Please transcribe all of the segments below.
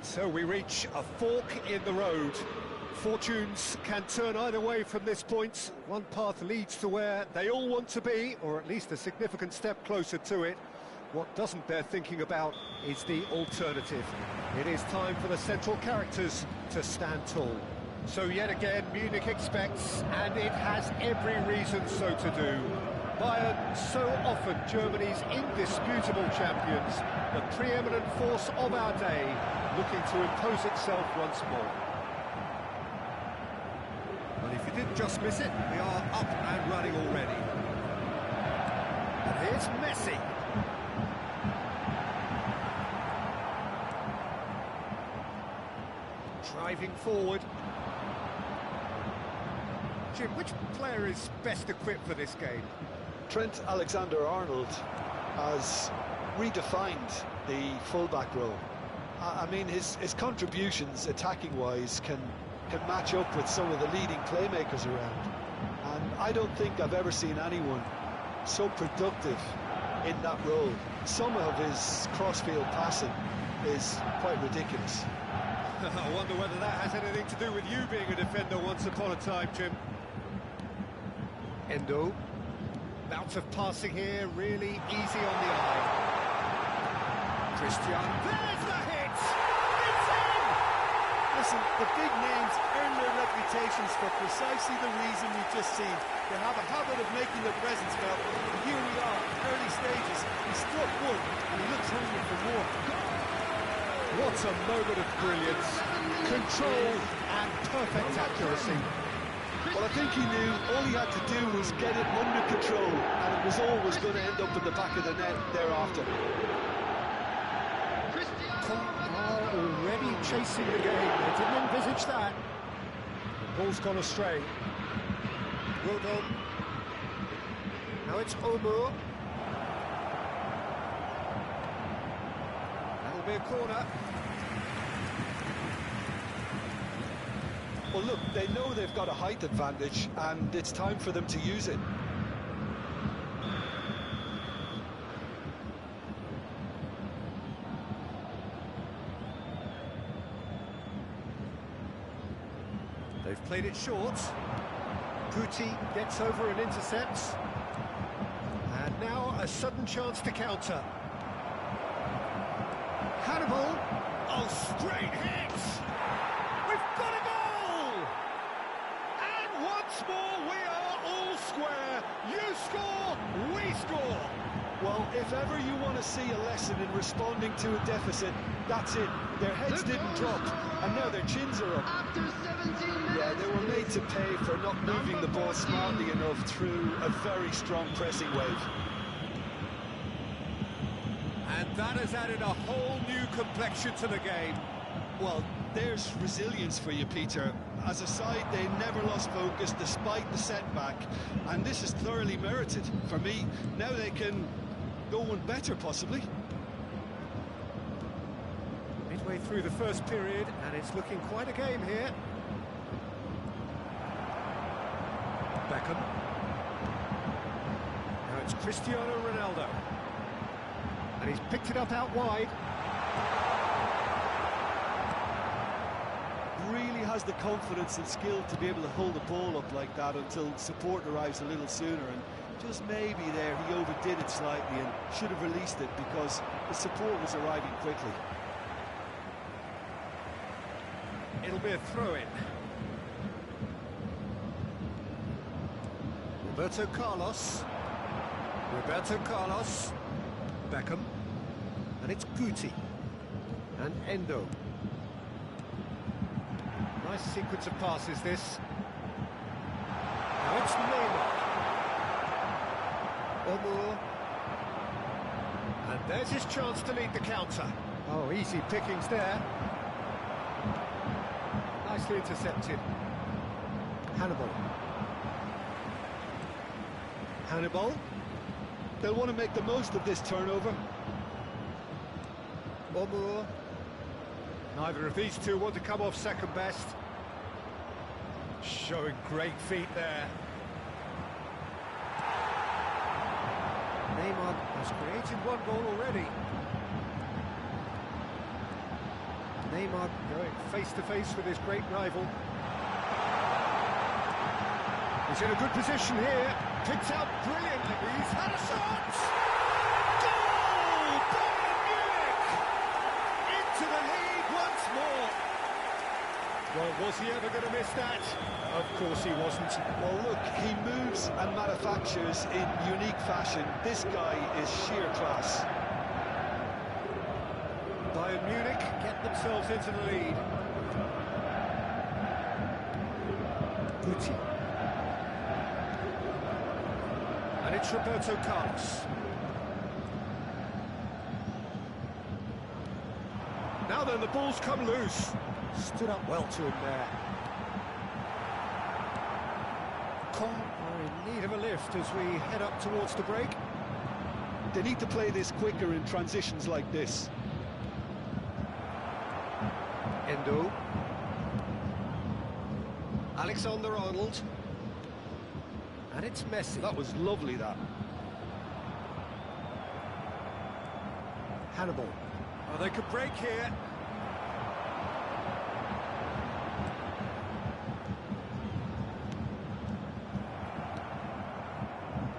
And so we reach a fork in the road. Fortunes can turn either way from this point. One path leads to where they all want to be, or at least a significant step closer to it. What doesn't bear thinking about is the alternative. It is time for the central characters to stand tall. So yet again, Munich expects, and it has every reason so to do. Bayern, so often Germany's indisputable champions, the preeminent force of our day, looking to impose itself once more. Well, if you didn't just miss it, we are up and running already. And here's Messi. Driving forward. Jim, which player is best equipped for this game? Trent Alexander-Arnold has redefined the fullback role. I mean, his contributions, attacking-wise, can match up with some of the leading playmakers around. And I don't think I've ever seen anyone so productive in that role. Some of his cross-field passing is quite ridiculous. I wonder whether that has anything to do with you being a defender once upon a time, Jim. Endo. Bout of passing here, really easy on the eye. Christian, there's the hit! It's in! Listen, the big names earn their reputations for precisely the reason we've just seen. They have a habit of making their presence felt. And here we are, early stages. He struck one, and he looks hungry for more. What a moment of brilliance. Control and perfect accuracy. Well, I think he knew all he had to do was get it under control, and it was always going to end up in the back of the net thereafter. Are already chasing the game. They didn't envisage that. The ball's gone astray. Well done. Now it's Omo. That'll be a corner. Well, look, they know they've got a height advantage, and it's time for them to use it. They've played it short. Guti gets over and intercepts. And now a sudden chance to counter. Hannibal. Oh, straight hit! We've got a goal! And once more we are all square. You score, we score. Well, if ever you want to see a lesson in responding to a deficit, that's it. Their heads didn't drop, and now their chins are up. After 17 minutes, yeah, they were made to pay for not moving the ball smartly enough through a very strong pressing wave. And that has added a whole new complexion to the game. Well, there's resilience for you, Peter. As a side, they never lost focus despite the setback, and this is thoroughly merited. For me, now they can go one better, possibly. Midway through the first period, and it's looking quite a game here. Beckham. Now it's Cristiano Ronaldo. And he's picked it up out wide. Really has the confidence and skill to be able to hold the ball up like that until support arrives a little sooner, and just maybe there he overdid it slightly and should have released it because the support was arriving quickly. It'll be a throw-in. Roberto Carlos. Beckham. And it's Guti. And Endo. Nice sequence of passes, this. Now it's Neymar. Omo. And there's his chance to lead the counter. Oh, easy pickings there. Nicely intercepted. Hannibal. They'll want to make the most of this turnover. Omo. Neither of these two want to come off second best. Showing great feet there. Neymar has created one goal already. Neymar going face-to-face with his great rival. He's in a good position here. Picked out brilliantly. He's had a shot! Goal! Bayern Munich! Into the lead once more. Well, was he ever going to miss that? Of course he wasn't. Well, look, he moves and manufactures in unique fashion. This guy is sheer class. Bayern Munich get themselves into the lead. Guti. And it's Roberto Carlos. Now then, the ball's come loose. Stood up well to him there. Kon are in need of a lift as we head up towards the break. They need to play this quicker in transitions like this. Endo. Alexander-Arnold. And it's Messi. That was lovely, that. Hannibal. Oh, they could break here.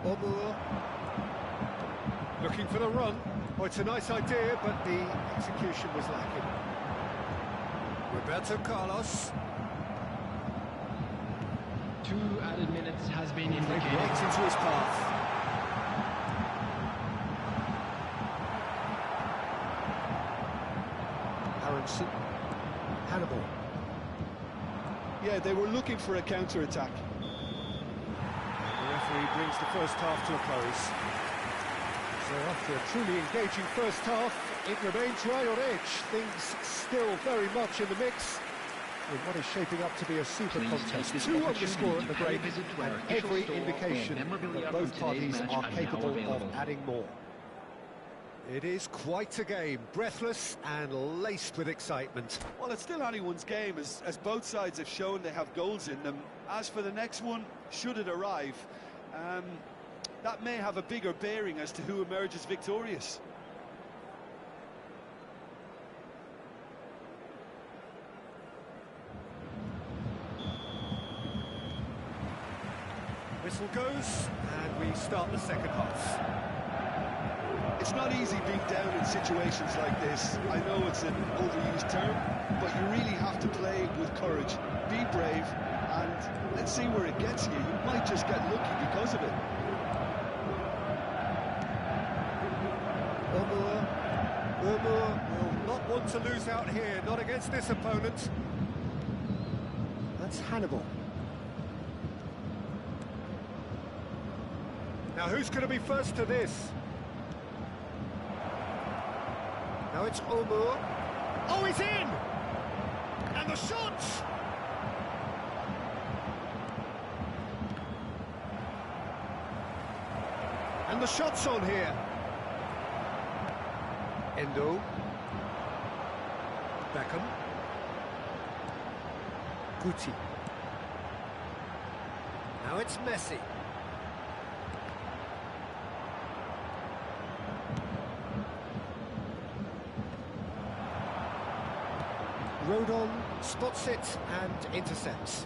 Omur. Looking for the run. Oh, it's a nice idea, but the execution was lacking. Roberto Carlos. 2 added minutes has been indicated. Right into his path. Aronson. Hannibal. Yeah, they were looking for a counter-attack. The referee brings the first half to a close. So after a truly engaging first half, it remains right on edge. Things still very much in the mix in what is shaping up to be a super contest. 2 on the score at the break, and every indication that both parties are capable of adding more. It is quite a game, breathless and laced with excitement. Well, it's still anyone's game, as both sides have shown they have goals in them. As for the next one, should it arrive, that may have a bigger bearing as to who emerges victorious. Whistle goes, and we start the second half. It's not easy being down in situations like this. I know it's an overused term, but you really have to play with courage. Be brave, and let's see where it gets you. You might just get lucky because of it. Omur will not want to lose out here, not against this opponent. That's Hannibal. Now who's going to be first to this? Now it's Omur. Oh, he's in! And the shot! And the shot's on here. Endo. Beckham. Guti. Now it's Messi. Rodon spots it and intercepts.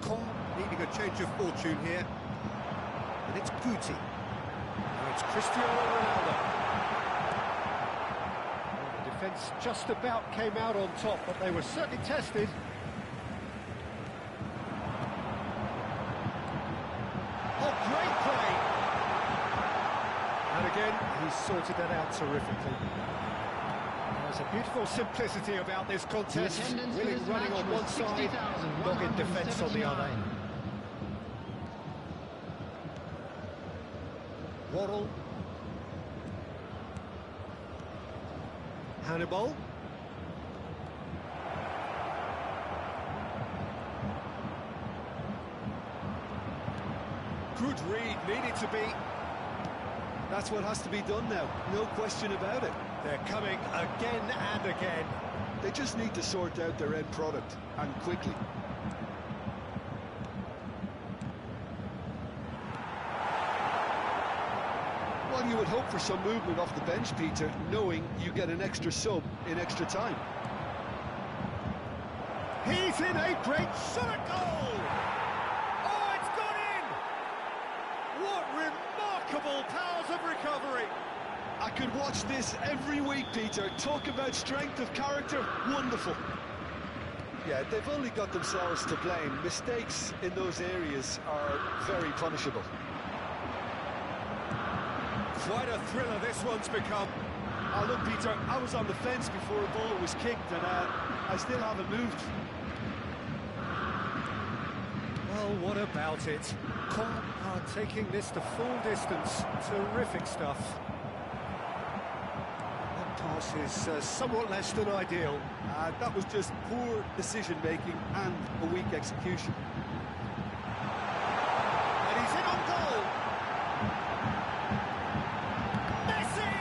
Kon needing a change of fortune here. And it's Guti. Now it's Cristiano Ronaldo. Well, the defence just about came out on top, but they were certainly tested. Oh, great play! And again, he's sorted that out terrifically. There's a beautiful simplicity about this contest. Willing running on one side, dogged defence on the other. Waddle. Hannibal. Good read, needed to be. That's what has to be done now, no question about it. They're coming again and again. They just need to sort out their end product, and quickly. Well, you would hope for some movement off the bench, Peter, knowing you get an extra sub in extra time. He's in a great shot at goal! Oh, it's gone in! What remarkable powers of recovery! I could watch this every week, Peter. Talk about strength of character, wonderful. Yeah, they've only got themselves to blame. Mistakes in those areas are very punishable. Quite a thriller this one's become. Oh, look, Peter, I was on the fence before the ball was kicked, and I still haven't moved. Well, what about it? Kon are taking this the full distance. Terrific stuff. That pass is somewhat less than ideal. That was just poor decision-making and a weak execution. And he's in on goal! Messi!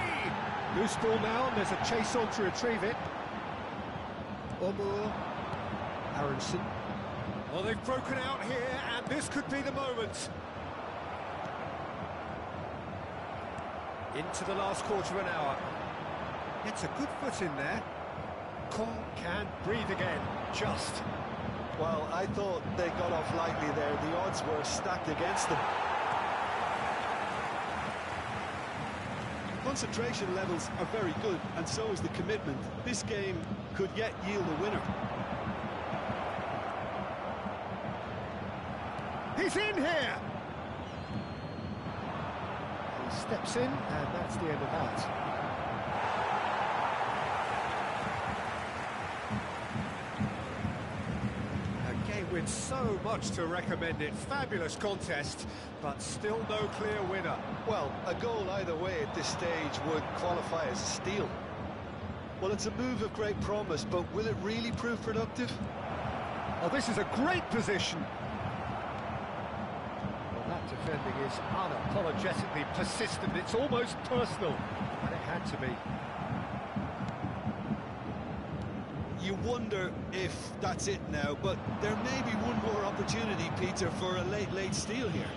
Loose ball now, and there's a chase on to retrieve it. Omur. Aronson. Well, they've broken out here, and this could be the moment. Into the last quarter of an hour. It's a good foot in there. Kon can't breathe again, just. Well, I thought they got off lightly there. The odds were stacked against them. Concentration levels are very good, and so is the commitment. This game could yet yield a winner. He's in here! He steps in, and that's the end of that. A game with so much to recommend it. Fabulous contest, but still no clear winner. Well, a goal either way at this stage would qualify as a steal. Well, it's a move of great promise, but will it really prove productive? Oh, this is a great position. Defending is unapologetically persistent. It's almost personal, and it had to be. You wonder if that's it now, but there may be one more opportunity, Peter, for a late steal here.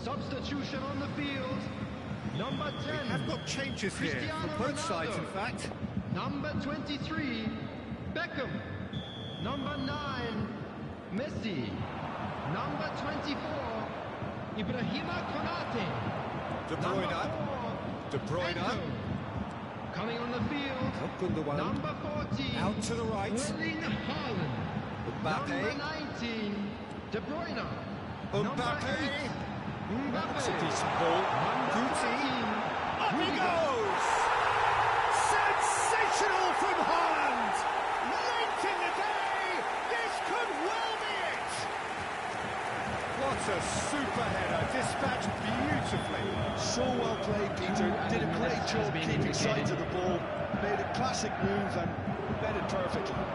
Substitution on the field. Number 10. I've got changes here from both sides, in fact. Number 23, Beckham. Number 9, Messi. Number 24, Ibrahima Konate. De Bruyne. De Bruyne. Coming on the field. Number 14. Out to the right. Erling Haaland. Mbappe. Number 19, De Bruyne. Mbappe. That's a Mbappe. decent ball. Guti. Up he goes! Sensational from Haaland! Late in the day, this could well be it! What a super header, dispatched beautifully. So well played, Peter. Did a great job keeping sight of the ball. Made a classic move and made it perfectly.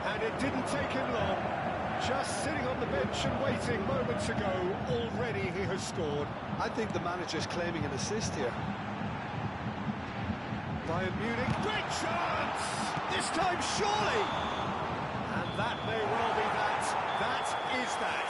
And it didn't take him long. Just sitting on the bench and waiting moments ago, already he has scored. I think the manager's claiming an assist here. Bayern Munich, great chance! This time surely! And that may well be that. That is that.